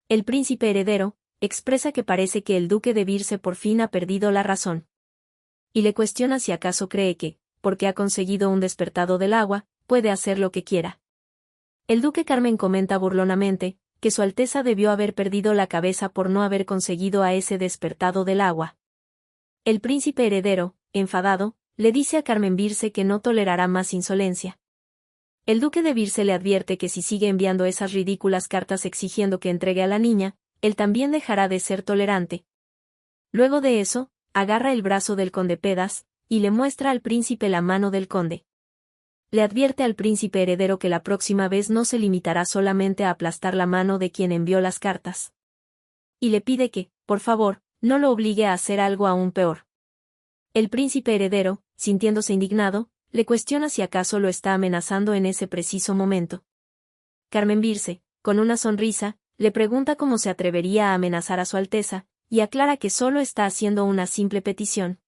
El príncipe heredero expresa que parece que el duque de Birse por fin ha perdido la razón. Y le cuestiona si acaso cree que, porque ha conseguido un despertado del agua, puede hacer lo que quiera. El duque Carmen comenta burlonamente que Su Alteza debió haber perdido la cabeza por no haber conseguido a ese despertado del agua. El príncipe heredero, enfadado, le dice a Carmen Birse que no tolerará más insolencia. El duque de Birse le advierte que si sigue enviando esas ridículas cartas exigiendo que entregue a la niña, él también dejará de ser tolerante. Luego de eso, agarra el brazo del conde Pedas, y le muestra al príncipe la mano del conde. Le advierte al príncipe heredero que la próxima vez no se limitará solamente a aplastar la mano de quien envió las cartas. Y le pide que, por favor, no lo obligue a hacer algo aún peor. El príncipe heredero, sintiéndose indignado, le cuestiona si acaso lo está amenazando en ese preciso momento. Carmen Birse, con una sonrisa, le pregunta cómo se atrevería a amenazar a Su Alteza, y aclara que solo está haciendo una simple petición.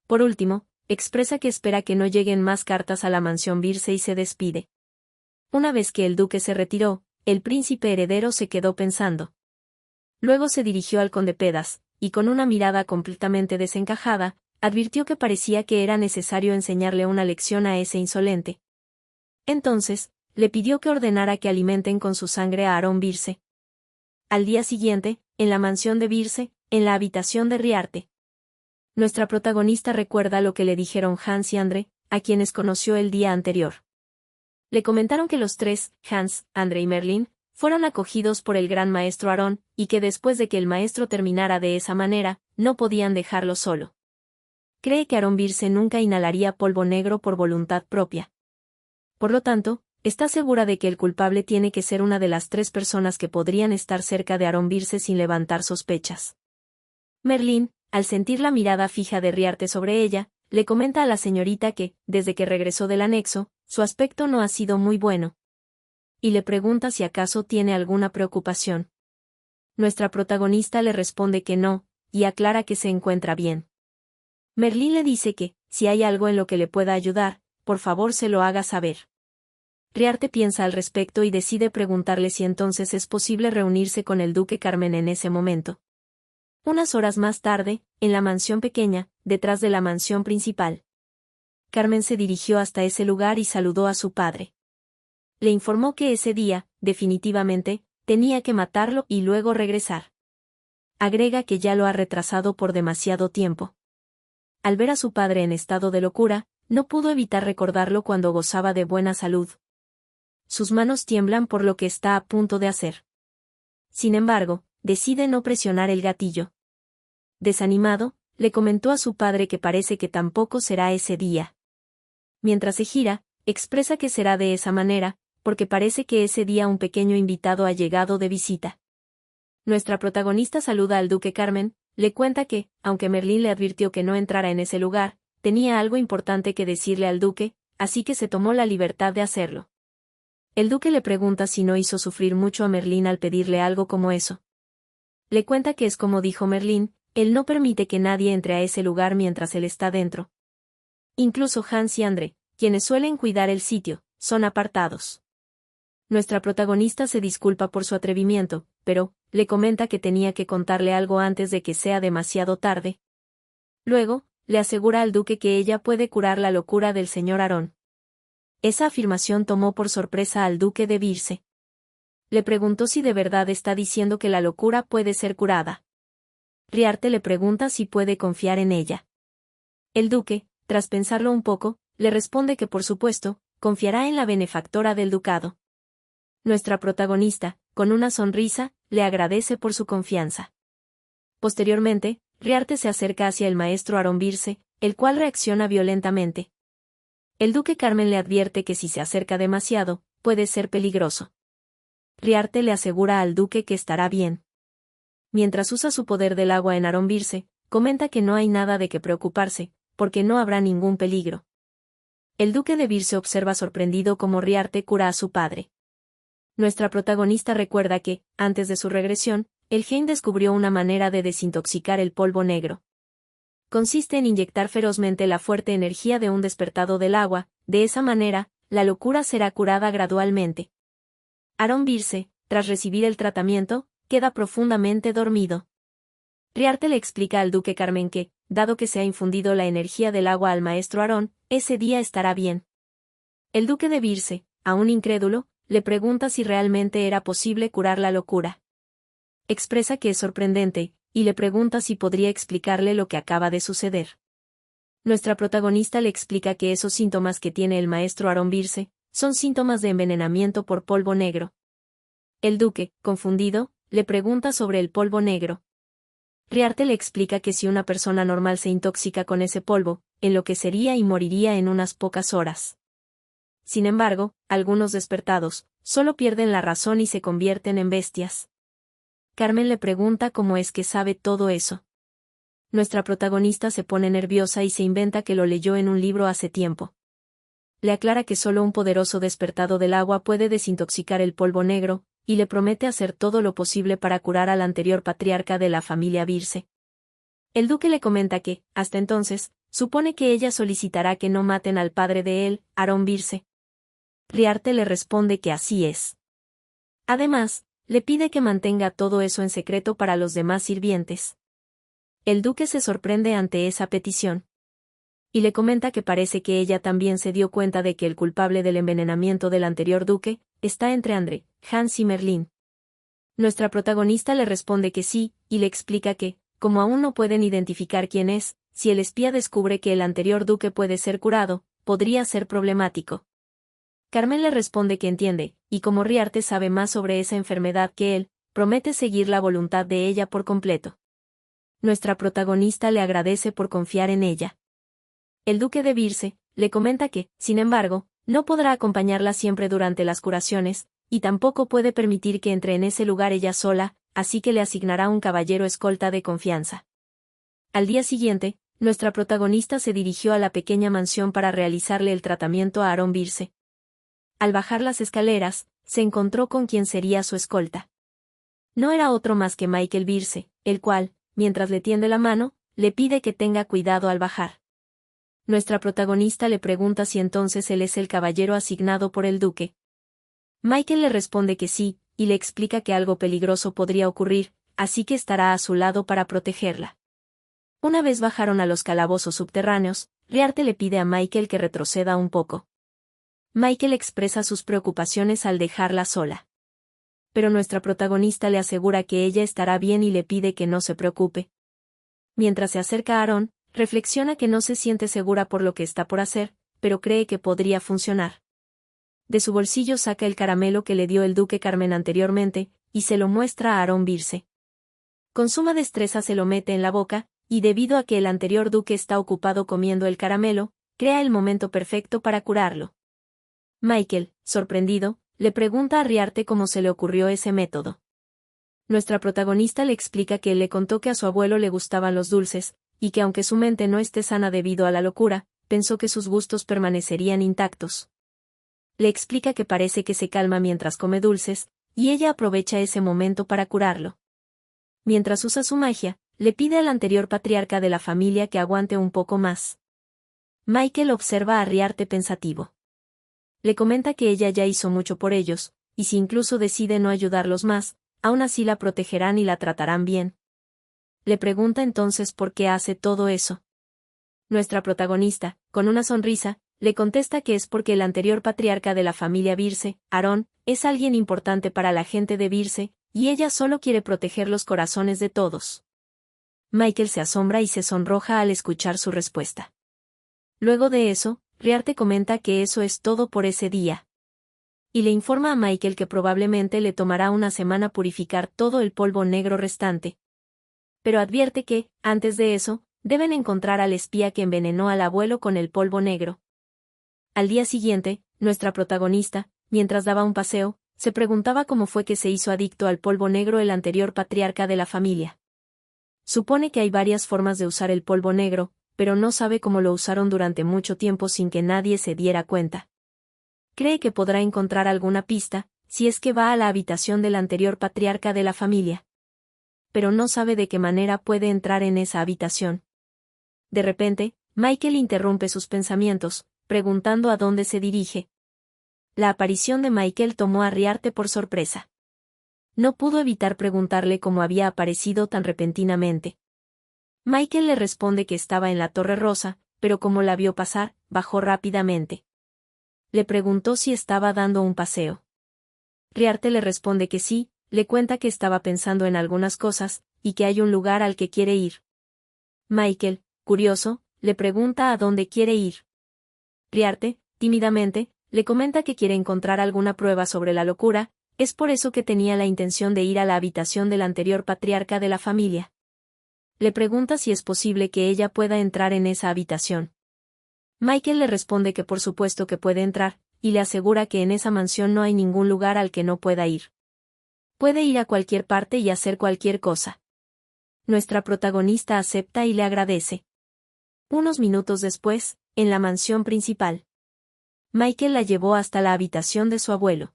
Por último, expresa que espera que no lleguen más cartas a la mansión Birse y se despide. Una vez que el duque se retiró, el príncipe heredero se quedó pensando. Luego se dirigió al conde Pedas, y con una mirada completamente desencajada, advirtió que parecía que era necesario enseñarle una lección a ese insolente. Entonces, le pidió que ordenara que alimenten con su sangre a Aarón Birse. Al día siguiente, en la mansión de Birse, en la habitación de Riarte. Nuestra protagonista recuerda lo que le dijeron Hans y André, a quienes conoció el día anterior. Le comentaron que los tres, Hans, André y Merlín, fueron acogidos por el gran maestro Aarón, y que después de que el maestro terminara de esa manera, no podían dejarlo solo. Cree que Aarón Birse nunca inhalaría polvo negro por voluntad propia. Por lo tanto, está segura de que el culpable tiene que ser una de las tres personas que podrían estar cerca de Aarón Birse sin levantar sospechas. Merlín, al sentir la mirada fija de Riarte sobre ella, le comenta a la señorita que, desde que regresó del anexo, su aspecto no ha sido muy bueno. Y le pregunta si acaso tiene alguna preocupación. Nuestra protagonista le responde que no, y aclara que se encuentra bien. Merlín le dice que, si hay algo en lo que le pueda ayudar, por favor se lo haga saber. Riarte piensa al respecto y decide preguntarle si entonces es posible reunirse con el duque Carmen en ese momento. Unas horas más tarde, en la mansión pequeña, detrás de la mansión principal. Carmen se dirigió hasta ese lugar y saludó a su padre. Le informó que ese día, definitivamente, tenía que matarlo y luego regresar. Agrega que ya lo ha retrasado por demasiado tiempo. Al ver a su padre en estado de locura, no pudo evitar recordarlo cuando gozaba de buena salud. Sus manos tiemblan por lo que está a punto de hacer. Sin embargo, decide no presionar el gatillo. Desanimado, le comentó a su padre que parece que tampoco será ese día. Mientras se gira, expresa que será de esa manera, porque parece que ese día un pequeño invitado ha llegado de visita. Nuestra protagonista saluda al duque Carmen, le cuenta que, aunque Merlín le advirtió que no entrara en ese lugar, tenía algo importante que decirle al duque, así que se tomó la libertad de hacerlo. El duque le pregunta si no hizo sufrir mucho a Merlín al pedirle algo como eso. Le cuenta que es como dijo Merlín, él no permite que nadie entre a ese lugar mientras él está dentro. Incluso Hans y André, quienes suelen cuidar el sitio, son apartados. Nuestra protagonista se disculpa por su atrevimiento, pero, le comenta que tenía que contarle algo antes de que sea demasiado tarde. Luego, le asegura al duque que ella puede curar la locura del señor Aarón. Esa afirmación tomó por sorpresa al duque de Birse. Le preguntó si de verdad está diciendo que la locura puede ser curada. Riarte le pregunta si puede confiar en ella. El duque, tras pensarlo un poco, le responde que por supuesto, confiará en la benefactora del ducado. Nuestra protagonista, con una sonrisa, le agradece por su confianza. Posteriormente, Riarte se acerca hacia el maestro Aarón Birse, el cual reacciona violentamente. El duque Carmen le advierte que si se acerca demasiado, puede ser peligroso. Riarte le asegura al duque que estará bien. Mientras usa su poder del agua en Aarón Birse, comenta que no hay nada de qué preocuparse, porque no habrá ningún peligro. El duque de Birse observa sorprendido cómo Riarte cura a su padre. Nuestra protagonista recuerda que, antes de su regresión, el Heim descubrió una manera de desintoxicar el polvo negro. Consiste en inyectar ferozmente la fuerte energía de un despertado del agua, de esa manera, la locura será curada gradualmente. Aarón Birse, tras recibir el tratamiento, queda profundamente dormido. Riarte le explica al duque Carmen que, dado que se ha infundido la energía del agua al maestro Aarón, ese día estará bien. El duque de Birse, aún incrédulo, le pregunta si realmente era posible curar la locura. Expresa que es sorprendente, y le pregunta si podría explicarle lo que acaba de suceder. Nuestra protagonista le explica que esos síntomas que tiene el maestro Aarón Birse son síntomas de envenenamiento por polvo negro. El duque, confundido, le pregunta sobre el polvo negro. Riarte le explica que si una persona normal se intoxica con ese polvo, enloquecería y moriría en unas pocas horas. Sin embargo, algunos despertados, solo pierden la razón y se convierten en bestias. Carmen le pregunta cómo es que sabe todo eso. Nuestra protagonista se pone nerviosa y se inventa que lo leyó en un libro hace tiempo. Le aclara que solo un poderoso despertado del agua puede desintoxicar el polvo negro, y le promete hacer todo lo posible para curar al anterior patriarca de la familia Birse. El duque le comenta que, hasta entonces, supone que ella solicitará que no maten al padre de él, Aarón Birse. Riarte le responde que así es. Además, le pide que mantenga todo eso en secreto para los demás sirvientes. El duque se sorprende ante esa petición. Y le comenta que parece que ella también se dio cuenta de que el culpable del envenenamiento del anterior duque está entre André, Hans y Merlín. Nuestra protagonista le responde que sí, y le explica que, como aún no pueden identificar quién es, si el espía descubre que el anterior duque puede ser curado, podría ser problemático. Carmen le responde que entiende, y como Riarte sabe más sobre esa enfermedad que él, promete seguir la voluntad de ella por completo. Nuestra protagonista le agradece por confiar en ella. El duque de Birse le comenta que, sin embargo, no podrá acompañarla siempre durante las curaciones, y tampoco puede permitir que entre en ese lugar ella sola, así que le asignará un caballero escolta de confianza. Al día siguiente, nuestra protagonista se dirigió a la pequeña mansión para realizarle el tratamiento a Aarón Birse. Al bajar las escaleras, se encontró con quien sería su escolta. No era otro más que Michael Birse, el cual, mientras le tiende la mano, le pide que tenga cuidado al bajar. Nuestra protagonista le pregunta si entonces él es el caballero asignado por el duque. Michael le responde que sí, y le explica que algo peligroso podría ocurrir, así que estará a su lado para protegerla. Una vez bajaron a los calabozos subterráneos, Riarte le pide a Michael que retroceda un poco. Michael expresa sus preocupaciones al dejarla sola. Pero nuestra protagonista le asegura que ella estará bien y le pide que no se preocupe. Mientras se acerca a Aarón, reflexiona que no se siente segura por lo que está por hacer, pero cree que podría funcionar. De su bolsillo saca el caramelo que le dio el duque Carmen anteriormente, y se lo muestra a Aarón Birse. Con suma destreza se lo mete en la boca, y debido a que el anterior duque está ocupado comiendo el caramelo, crea el momento perfecto para curarlo. Michael, sorprendido, le pregunta a Riarte cómo se le ocurrió ese método. Nuestra protagonista le explica que él le contó que a su abuelo le gustaban los dulces, y que aunque su mente no esté sana debido a la locura, pensó que sus gustos permanecerían intactos. Le explica que parece que se calma mientras come dulces, y ella aprovecha ese momento para curarlo. Mientras usa su magia, le pide al anterior patriarca de la familia que aguante un poco más. Michael observa a Riarte pensativo. Le comenta que ella ya hizo mucho por ellos, y si incluso decide no ayudarlos más, aún así la protegerán y la tratarán bien. Le pregunta entonces por qué hace todo eso. Nuestra protagonista, con una sonrisa, le contesta que es porque el anterior patriarca de la familia Birse, Aarón, es alguien importante para la gente de Birse, y ella solo quiere proteger los corazones de todos. Michael se asombra y se sonroja al escuchar su respuesta. Luego de eso, Riarte comenta que eso es todo por ese día. Y le informa a Michael que probablemente le tomará una semana purificar todo el polvo negro restante. Pero advierte que, antes de eso, deben encontrar al espía que envenenó al abuelo con el polvo negro. Al día siguiente, nuestra protagonista, mientras daba un paseo, se preguntaba cómo fue que se hizo adicto al polvo negro el anterior patriarca de la familia. Supone que hay varias formas de usar el polvo negro, pero no sabe cómo lo usaron durante mucho tiempo sin que nadie se diera cuenta. Cree que podrá encontrar alguna pista, si es que va a la habitación del anterior patriarca de la familia. Pero no sabe de qué manera puede entrar en esa habitación. De repente, Michael interrumpe sus pensamientos, preguntando a dónde se dirige. La aparición de Michael tomó a Riarte por sorpresa. no pudo evitar preguntarle cómo había aparecido tan repentinamente. Michael le responde que estaba en la Torre Rosa, pero como la vio pasar, bajó rápidamente. Le preguntó si estaba dando un paseo. Riarte le responde que sí, le cuenta que estaba pensando en algunas cosas, y que hay un lugar al que quiere ir. Michael, curioso, le pregunta a dónde quiere ir. Riarte, tímidamente, le comenta que quiere encontrar alguna prueba sobre la locura, es por eso que tenía la intención de ir a la habitación del anterior patriarca de la familia. Le pregunta si es posible que ella pueda entrar en esa habitación. Michael le responde que por supuesto que puede entrar, y le asegura que en esa mansión no hay ningún lugar al que no pueda ir. Puede ir a cualquier parte y hacer cualquier cosa. Nuestra protagonista acepta y le agradece. Unos minutos después, en la mansión principal, Michael la llevó hasta la habitación de su abuelo.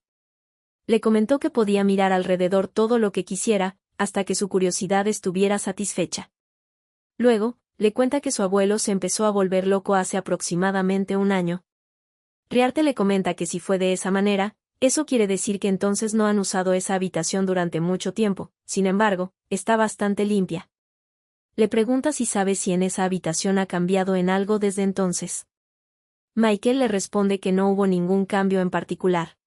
Le comentó que podía mirar alrededor todo lo que quisiera, hasta que su curiosidad estuviera satisfecha. Luego, le cuenta que su abuelo se empezó a volver loco hace aproximadamente un año. Riarte le comenta que si fue de esa manera, eso quiere decir que entonces no han usado esa habitación durante mucho tiempo, sin embargo, está bastante limpia. Le pregunta si sabe si en esa habitación ha cambiado en algo desde entonces. Michael le responde que no hubo ningún cambio en particular.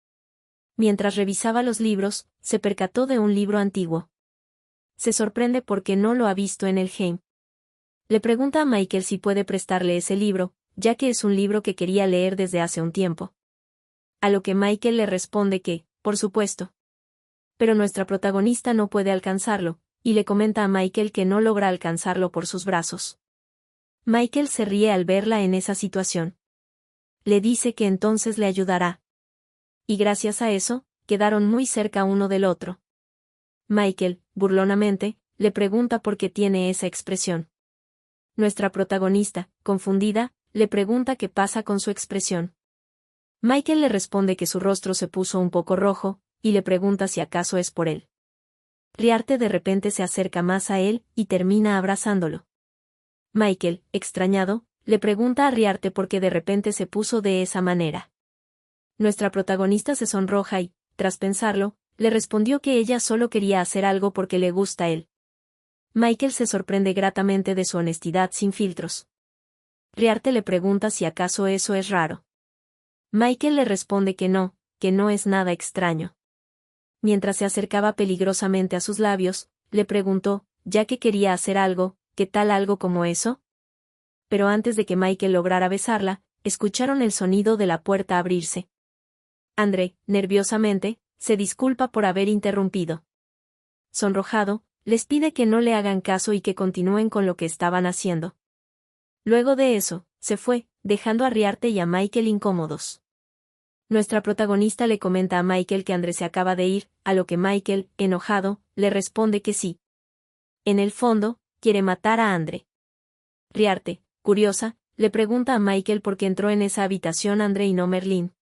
Mientras revisaba los libros, se percató de un libro antiguo. Se sorprende porque no lo ha visto en el Heim. Le pregunta a Michael si puede prestarle ese libro, ya que es un libro que quería leer desde hace un tiempo. A lo que Michael le responde que, por supuesto. Pero nuestra protagonista no puede alcanzarlo, y le comenta a Michael que no logra alcanzarlo por sus brazos. Michael se ríe al verla en esa situación. Le dice que entonces le ayudará. Y gracias a eso, quedaron muy cerca uno del otro. Michael, burlonamente, le pregunta por qué tiene esa expresión. Nuestra protagonista, confundida, le pregunta qué pasa con su expresión. Michael le responde que su rostro se puso un poco rojo, y le pregunta si acaso es por él. Riarte de repente se acerca más a él, y termina abrazándolo. Michael, extrañado, le pregunta a Riarte por qué de repente se puso de esa manera. Nuestra protagonista se sonroja y, tras pensarlo, le respondió que ella solo quería hacer algo porque le gusta él. Michael se sorprende gratamente de su honestidad sin filtros. Riarte le pregunta si acaso eso es raro. Michael le responde que no es nada extraño. Mientras se acercaba peligrosamente a sus labios, le preguntó, ya que quería hacer algo, ¿qué tal algo como eso? Pero antes de que Michael lograra besarla, escucharon el sonido de la puerta abrirse. André, nerviosamente, se disculpa por haber interrumpido. Sonrojado, les pide que no le hagan caso y que continúen con lo que estaban haciendo. Luego de eso, se fue, dejando a Riarte y a Michael incómodos. Nuestra protagonista le comenta a Michael que André se acaba de ir, a lo que Michael, enojado, le responde que sí. En el fondo, quiere matar a André. Riarte, curiosa, le pregunta a Michael por qué entró en esa habitación André y no Merlín.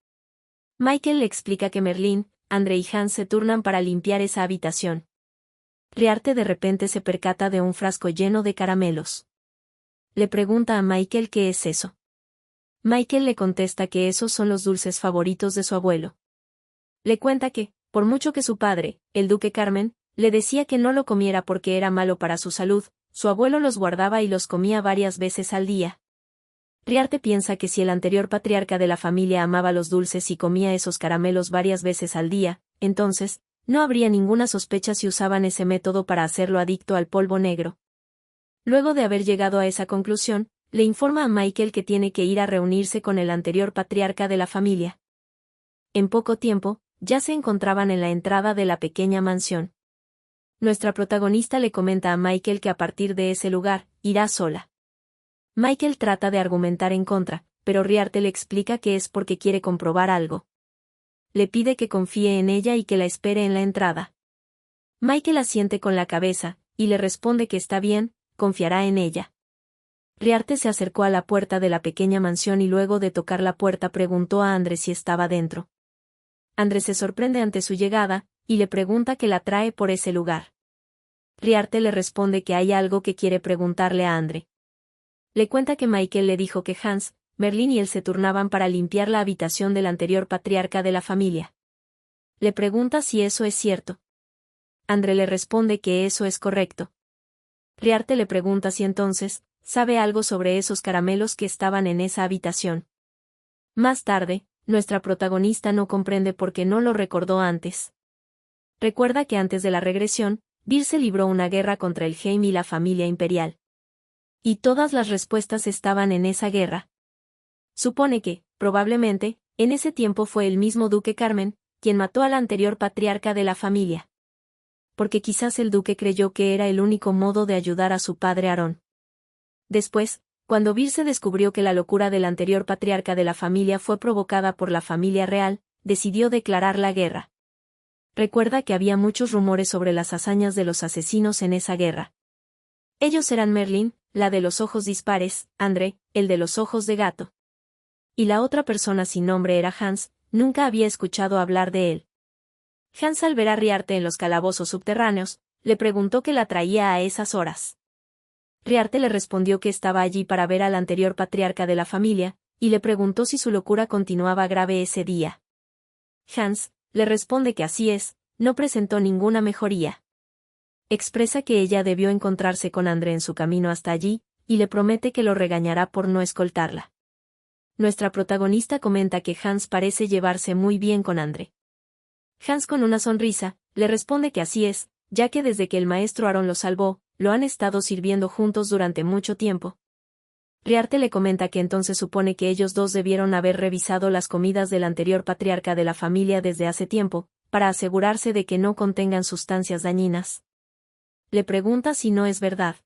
Michael le explica que Merlín, André y Hans se turnan para limpiar esa habitación. Riarte de repente se percata de un frasco lleno de caramelos. Le pregunta a Michael qué es eso. Michael le contesta que esos son los dulces favoritos de su abuelo. Le cuenta que, por mucho que su padre, el duque Carmen, le decía que no lo comiera porque era malo para su salud, su abuelo los guardaba y los comía varias veces al día. Riarte piensa que si el anterior patriarca de la familia amaba los dulces y comía esos caramelos varias veces al día, entonces, no habría ninguna sospecha si usaban ese método para hacerlo adicto al polvo negro. Luego de haber llegado a esa conclusión, le informa a Michael que tiene que ir a reunirse con el anterior patriarca de la familia. En poco tiempo, ya se encontraban en la entrada de la pequeña mansión. Nuestra protagonista le comenta a Michael que a partir de ese lugar, irá sola. Michael trata de argumentar en contra, pero Riarte le explica que es porque quiere comprobar algo. Le pide que confíe en ella y que la espere en la entrada. Michael asiente con la cabeza, y le responde que está bien, confiará en ella. Riarte se acercó a la puerta de la pequeña mansión y luego de tocar la puerta preguntó a André si estaba dentro. André se sorprende ante su llegada, y le pregunta qué la trae por ese lugar. Riarte le responde que hay algo que quiere preguntarle a André. Le cuenta que Michael le dijo que Hans, Merlín y él se turnaban para limpiar la habitación del anterior patriarca de la familia. Le pregunta si eso es cierto. André le responde que eso es correcto. Riarte le pregunta si entonces sabe algo sobre esos caramelos que estaban en esa habitación. Más tarde, nuestra protagonista no comprende por qué no lo recordó antes. Recuerda que antes de la regresión, Birce libró una guerra contra el Heim y la familia imperial. Y todas las respuestas estaban en esa guerra. Supone que, probablemente, en ese tiempo fue el mismo duque Carmen, quien mató al anterior patriarca de la familia. Porque quizás el duque creyó que era el único modo de ayudar a su padre Aarón. Después, cuando Birce descubrió que la locura del anterior patriarca de la familia fue provocada por la familia real, decidió declarar la guerra. Recuerda que había muchos rumores sobre las hazañas de los asesinos en esa guerra. Ellos eran Merlin, la de los ojos dispares, André, el de los ojos de gato. Y la otra persona sin nombre era Hans, nunca había escuchado hablar de él. Hans, al ver a Riarte en los calabozos subterráneos, le preguntó qué la traía a esas horas. Riarte le respondió que estaba allí para ver al anterior patriarca de la familia, y le preguntó si su locura continuaba grave ese día. Hans le responde que así es, no presentó ninguna mejoría. Expresa que ella debió encontrarse con André en su camino hasta allí, y le promete que lo regañará por no escoltarla. Nuestra protagonista comenta que Hans parece llevarse muy bien con André. Hans, con una sonrisa, le responde que así es, ya que desde que el maestro Aarón lo salvó, lo han estado sirviendo juntos durante mucho tiempo. Riarte le comenta que entonces supone que ellos dos debieron haber revisado las comidas del anterior patriarca de la familia desde hace tiempo, para asegurarse de que no contengan sustancias dañinas. Le pregunta si no es verdad.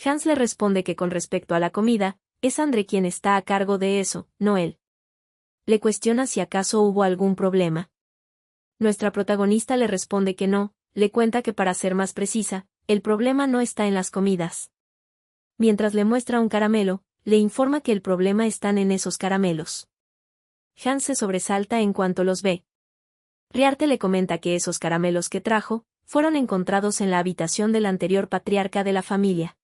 Hans le responde que con respecto a la comida, es André quien está a cargo de eso, no él. Le cuestiona si acaso hubo algún problema. Nuestra protagonista le responde que no, le cuenta que para ser más precisa, el problema no está en las comidas. Mientras le muestra un caramelo, le informa que el problema están en esos caramelos. Hans se sobresalta en cuanto los ve. Riarte le comenta que esos caramelos que trajo, fueron encontrados en la habitación del anterior patriarca de la familia.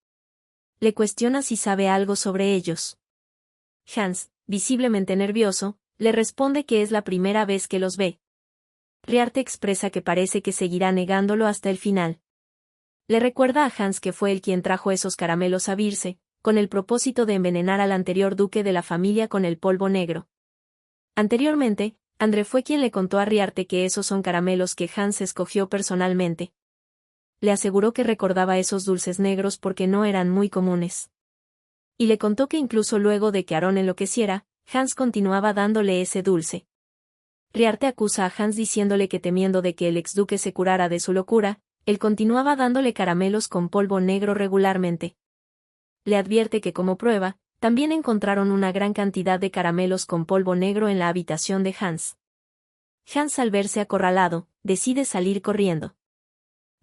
Le cuestiona si sabe algo sobre ellos. Hans, visiblemente nervioso, le responde que es la primera vez que los ve. Riarte expresa que parece que seguirá negándolo hasta el final. Le recuerda a Hans que fue él quien trajo esos caramelos a Birce, con el propósito de envenenar al anterior duque de la familia con el polvo negro. Anteriormente, André fue quien le contó a Riarte que esos son caramelos que Hans escogió personalmente. Le aseguró que recordaba esos dulces negros porque no eran muy comunes. Y le contó que incluso luego de que Aarón enloqueciera, Hans continuaba dándole ese dulce. Riarte acusa a Hans diciéndole que temiendo de que el exduque se curara de su locura, él continuaba dándole caramelos con polvo negro regularmente. Le advierte que como prueba, también encontraron una gran cantidad de caramelos con polvo negro en la habitación de Hans. Hans, al verse acorralado, decide salir corriendo.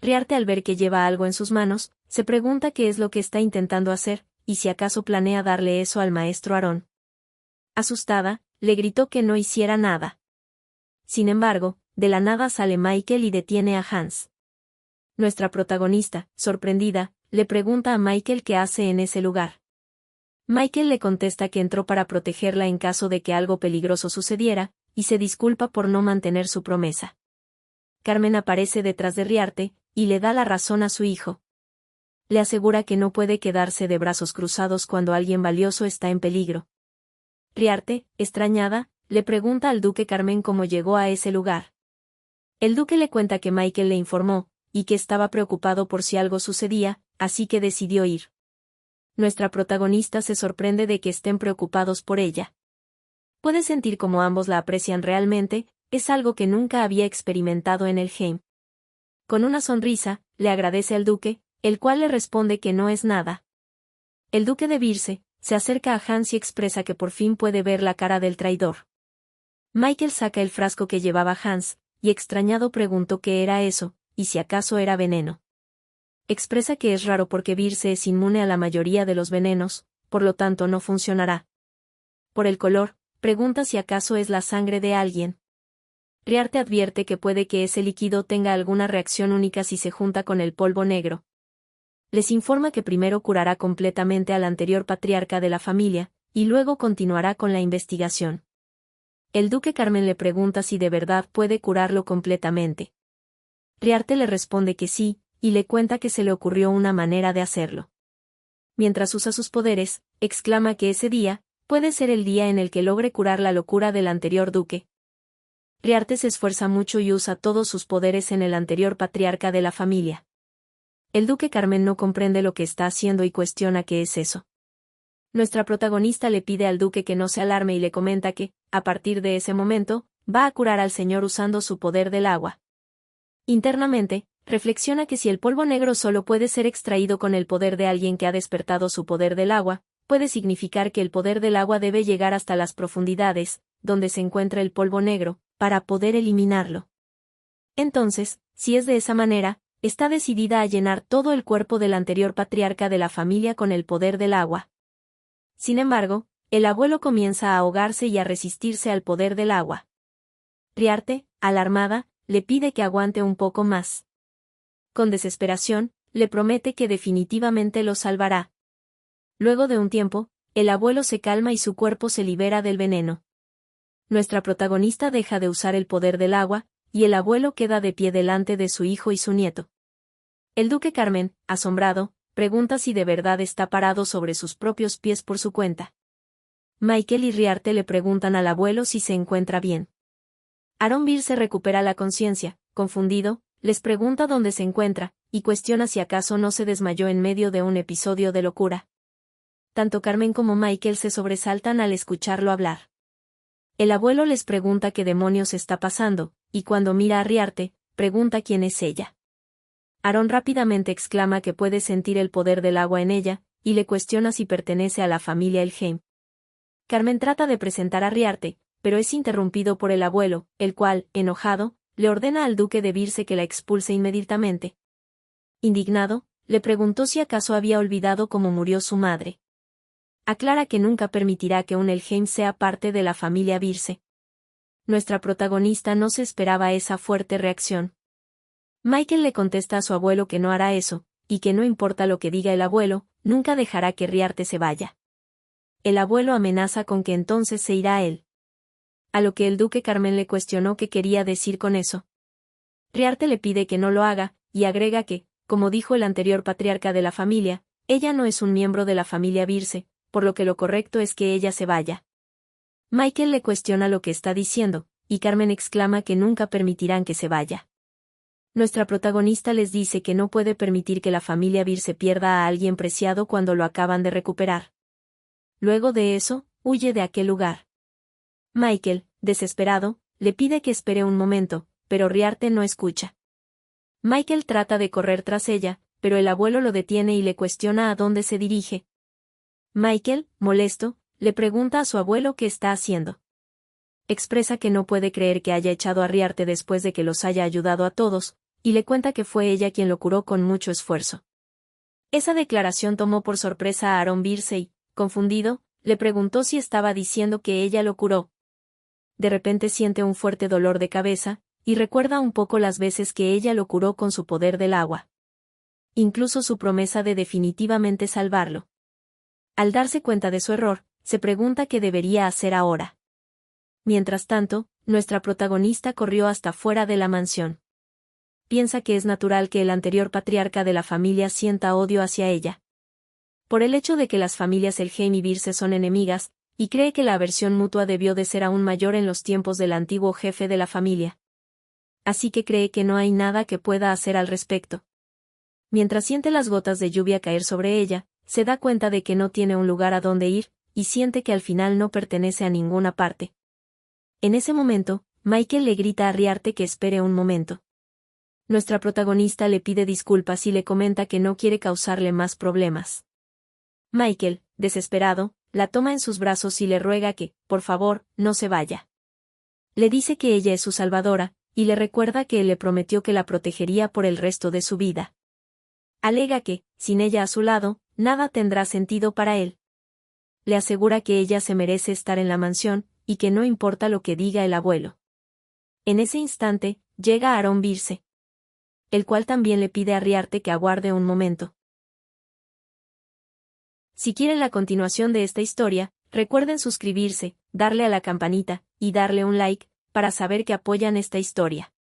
Riarte, al ver que lleva algo en sus manos, se pregunta qué es lo que está intentando hacer, y si acaso planea darle eso al maestro Aarón. Asustada, le gritó que no hiciera nada. Sin embargo, de la nada sale Michael y detiene a Hans. Nuestra protagonista, sorprendida, le pregunta a Michael qué hace en ese lugar. Michael le contesta que entró para protegerla en caso de que algo peligroso sucediera, y se disculpa por no mantener su promesa. Carmen aparece detrás de Riarte, y le da la razón a su hijo. Le asegura que no puede quedarse de brazos cruzados cuando alguien valioso está en peligro. Riarte, extrañada, le pregunta al duque Carmen cómo llegó a ese lugar. El duque le cuenta que Michael le informó, y que estaba preocupado por si algo sucedía, así que decidió ir. Nuestra protagonista se sorprende de que estén preocupados por ella. Puede sentir cómo ambos la aprecian realmente, es algo que nunca había experimentado en el Heim. Con una sonrisa, le agradece al duque, el cual le responde que no es nada. El duque de Birce se acerca a Hans y expresa que por fin puede ver la cara del traidor. Michael saca el frasco que llevaba Hans, y extrañado preguntó qué era eso, y si acaso era veneno. Expresa que es raro porque Birce es inmune a la mayoría de los venenos, por lo tanto no funcionará. Por el color, pregunta si acaso es la sangre de alguien. Riarte advierte que puede que ese líquido tenga alguna reacción única si se junta con el polvo negro. Les informa que primero curará completamente al anterior patriarca de la familia, y luego continuará con la investigación. El duque Carmen le pregunta si de verdad puede curarlo completamente. Riarte le responde que sí, y le cuenta que se le ocurrió una manera de hacerlo. Mientras usa sus poderes, exclama que ese día puede ser el día en el que logre curar la locura del anterior duque. Riarte se esfuerza mucho y usa todos sus poderes en el anterior patriarca de la familia. El duque Carmen no comprende lo que está haciendo y cuestiona qué es eso. Nuestra protagonista le pide al duque que no se alarme y le comenta que, a partir de ese momento, va a curar al señor usando su poder del agua. Internamente, reflexiona que si el polvo negro solo puede ser extraído con el poder de alguien que ha despertado su poder del agua, puede significar que el poder del agua debe llegar hasta las profundidades, donde se encuentra el polvo negro, para poder eliminarlo. Entonces, si es de esa manera, está decidida a llenar todo el cuerpo del anterior patriarca de la familia con el poder del agua. Sin embargo, el abuelo comienza a ahogarse y a resistirse al poder del agua. Riarte, alarmada, le pide que aguante un poco más. Con desesperación, le promete que definitivamente lo salvará. Luego de un tiempo, el abuelo se calma y su cuerpo se libera del veneno. Nuestra protagonista deja de usar el poder del agua, y el abuelo queda de pie delante de su hijo y su nieto. El duque Carmen, asombrado, pregunta si de verdad está parado sobre sus propios pies por su cuenta. Michael y Riarte le preguntan al abuelo si se encuentra bien. Aaron Beer recupera la conciencia, confundido, les pregunta dónde se encuentra, y cuestiona si acaso no se desmayó en medio de un episodio de locura. Tanto Carmen como Michael se sobresaltan al escucharlo hablar. El abuelo les pregunta qué demonios está pasando, y cuando mira a Riarte, pregunta quién es ella. Aaron rápidamente exclama que puede sentir el poder del agua en ella, y le cuestiona si pertenece a la familia Elheim. Carmen trata de presentar a Riarte, pero es interrumpido por el abuelo, el cual, enojado, le ordena al duque de Birse que la expulse inmediatamente. Indignado, le preguntó si acaso había olvidado cómo murió su madre. Aclara que nunca permitirá que un Elheim sea parte de la familia Birse. Nuestra protagonista no se esperaba esa fuerte reacción. Michael le contesta a su abuelo que no hará eso, y que no importa lo que diga el abuelo, nunca dejará que Riarte se vaya. El abuelo amenaza con que entonces se irá él. A lo que el duque Carmen le cuestionó qué quería decir con eso. Riarte le pide que no lo haga, y agrega que, como dijo el anterior patriarca de la familia, ella no es un miembro de la familia Birse, por lo que lo correcto es que ella se vaya. Michael le cuestiona lo que está diciendo, y Carmen exclama que nunca permitirán que se vaya. Nuestra protagonista les dice que no puede permitir que la familia Birse pierda a alguien preciado cuando lo acaban de recuperar. Luego de eso, huye de aquel lugar. Michael, desesperado, le pide que espere un momento, pero Riarte no escucha. Michael trata de correr tras ella, pero el abuelo lo detiene y le cuestiona a dónde se dirige. Michael, molesto, le pregunta a su abuelo qué está haciendo. Expresa que no puede creer que haya echado a Riarte después de que los haya ayudado a todos, y le cuenta que fue ella quien lo curó con mucho esfuerzo. Esa declaración tomó por sorpresa a Aaron Birse y, confundido, le preguntó si estaba diciendo que ella lo curó. De repente siente un fuerte dolor de cabeza, y recuerda un poco las veces que ella lo curó con su poder del agua. Incluso su promesa de definitivamente salvarlo. Al darse cuenta de su error, se pregunta qué debería hacer ahora. Mientras tanto, nuestra protagonista corrió hasta fuera de la mansión. Piensa que es natural que el anterior patriarca de la familia sienta odio hacia ella. Por el hecho de que las familias Elheim y Birse son enemigas, y cree que la aversión mutua debió de ser aún mayor en los tiempos del antiguo jefe de la familia. Así que cree que no hay nada que pueda hacer al respecto. Mientras siente las gotas de lluvia caer sobre ella, se da cuenta de que no tiene un lugar a donde ir, y siente que al final no pertenece a ninguna parte. En ese momento, Michael le grita a Riarte que espere un momento. Nuestra protagonista le pide disculpas y le comenta que no quiere causarle más problemas. Michael, desesperado, la toma en sus brazos y le ruega que, por favor, no se vaya. Le dice que ella es su salvadora, y le recuerda que él le prometió que la protegería por el resto de su vida. Alega que, sin ella a su lado, nada tendrá sentido para él. Le asegura que ella se merece estar en la mansión, y que no importa lo que diga el abuelo. En ese instante, llega Aaron Birse, el cual también le pide a Riarte que aguarde un momento. Si quieren la continuación de esta historia, recuerden suscribirse, darle a la campanita, y darle un like, para saber que apoyan esta historia.